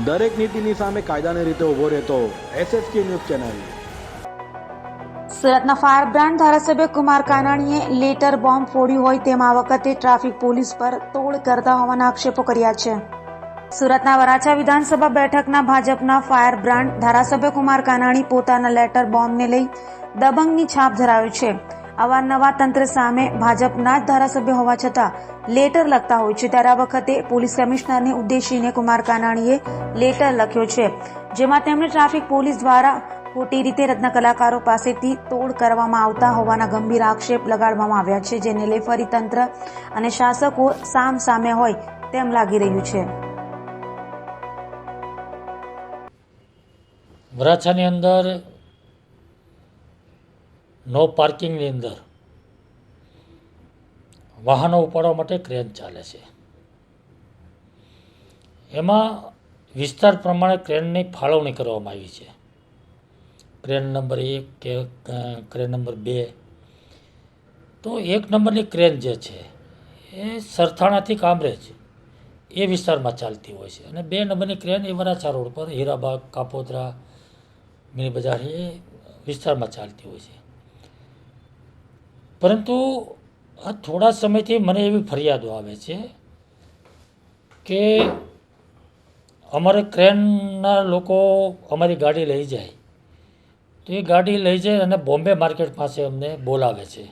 દરેક નીતિની સામે કાયદાની રીતે ઊભો રહેતો SSK ન્યૂઝ ચેનલ. સુરતના ફાયર બ્રાન્ડ ધારાસભ્ય કુમાર કાનાણીએ લેટર બોમ્બ ફોડ્યું હોય તેમ આ વખતે ટ્રાફિક પોલીસ પર તોડ કરતા હોવાના આક્ષેપો કર્યા છે. સુરતના વરાછા વિધાનસભા બેઠકના ભાજપના ફાયર બ્રાન્ડ ધારાસભ્ય કુમાર કાનાણી પોતાના લેટર બોમ્બને લઈ દબંગની છાપ ધરાવે છે. અવારનવાર તંત્ર સામે ભાજપના જ ધારાસભ્ય હોવા છતાં લેટર લખતા હોય છે, ત્યારે આ વખતે પોલીસ કમિશનરને ઉદ્દેશીને કુમાર કાનાણીએ લેટર લખ્યો છે, જેમાં તેમણે ટ્રાફિક પોલીસ દ્વારા ખોટી રીતે રત્ન કલાકારો પાસેથી તોડ કરવામાં આવતા હોવાના ગંભીર આક્ષેપ લગાડવામાં આવ્યા છે, જેને લઈ ફરી તંત્ર અને શાસકો સામ સામે હોય તેમ લાગી રહ્યું છે. વરાછાની અંદર નો પાર્કિંગની અંદર વાહનો ઉપાડવા માટે ક્રેન ચાલે છે. એમાં વિસ્તાર પ્રમાણે ક્રેનની ફાળવણી કરવામાં આવી છે. ક્રેન નંબર 1 કે ક્રેન નંબર 2. તો 1 નંબરની ક્રેન જે છે એ સરથાણાથી કામરેજ એ વિસ્તારમાં ચાલતી હોય છે, અને 2 નંબરની ક્રેન એ વરાછા રોડ પર હીરાબાગ, કાપોદ્રા, મિની બજાર એ વિસ્તારમાં ચાલતી હોય છે. પરંતુ આ થોડા સમયથી મને એવી ફરિયાદો આવે છે કે અમારે ક્રેનના લોકો અમારી ગાડી લઈ જાય તો એ ગાડી લઈ જાય અને બોમ્બે માર્કેટ પાસે અમને બોલાવે છે,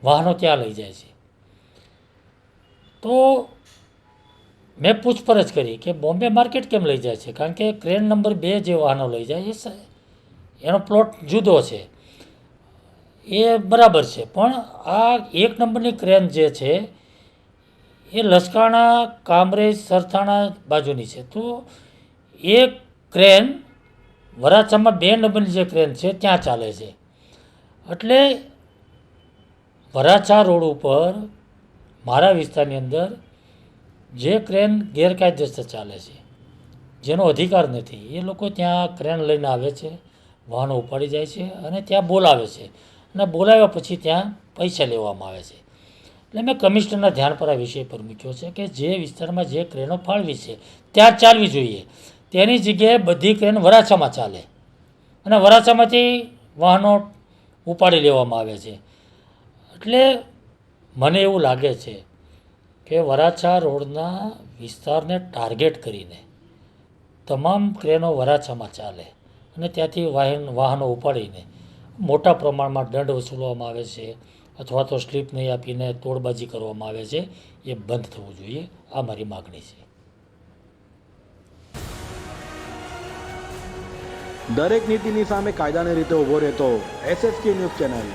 વાહનો ત્યાં લઈ જાય છે. તો મેં પૂછપરછ કરી કે બોમ્બે માર્કેટ કેમ લઈ જાય છે, કારણ કે ક્રેન નંબર 2 જે વાહનો લઈ જાય એનો પ્લોટ જુદો છે, એ બરાબર છે. પણ આ 1 નંબરની ક્રેન જે છે એ લસકાણા, કામરેજ, સરથાણા બાજુની છે. તો એ ક્રેન વરાછામાં 2 નંબરની જે ક્રેન છે ત્યાં ચાલે છે. એટલે વરાછા રોડ ઉપર મારા વિસ્તારની અંદર જે ક્રેન ગેરકાયદેસર ચાલે છે, જેનો અધિકાર નથી, એ લોકો ત્યાં ક્રેન લઈને આવે છે, વાહનો ઉપાડી જાય છે અને ત્યાં બોલાવે છે, અને બોલાવ્યા પછી ત્યાં પૈસા લેવામાં આવે છે. એટલે મેં કમિશનરના ધ્યાન પર આ વિષય પર મૂક્યો છે કે જે વિસ્તારમાં જે ક્રેનો ફાળવી છે ત્યાં ચાલવી જોઈએ, તેની જગ્યાએ બધી ક્રેન વરાછામાં ચાલે અને વરાછામાંથી વાહનો ઉપાડી લેવામાં આવે છે. એટલે મને એવું લાગે છે કે વરાછા રોડના વિસ્તારને ટાર્ગેટ કરીને તમામ ક્રેનો વરાછામાં ચાલે અને ત્યાંથી વાહનો ઉપાડીને મોટા પ્રમાણમાં દંડ વસૂલવામાં આવે છે અથવા તો સ્લીપ નહીં આપીને તોડબાજી કરવામાં આવે છે. એ બંધ થવું જોઈએ. આ મારી માગણી છે. દરેક નીતિની સામે કાયદાની રીતે ઊભો રહેતો SSK ન્યૂઝ ચેનલ.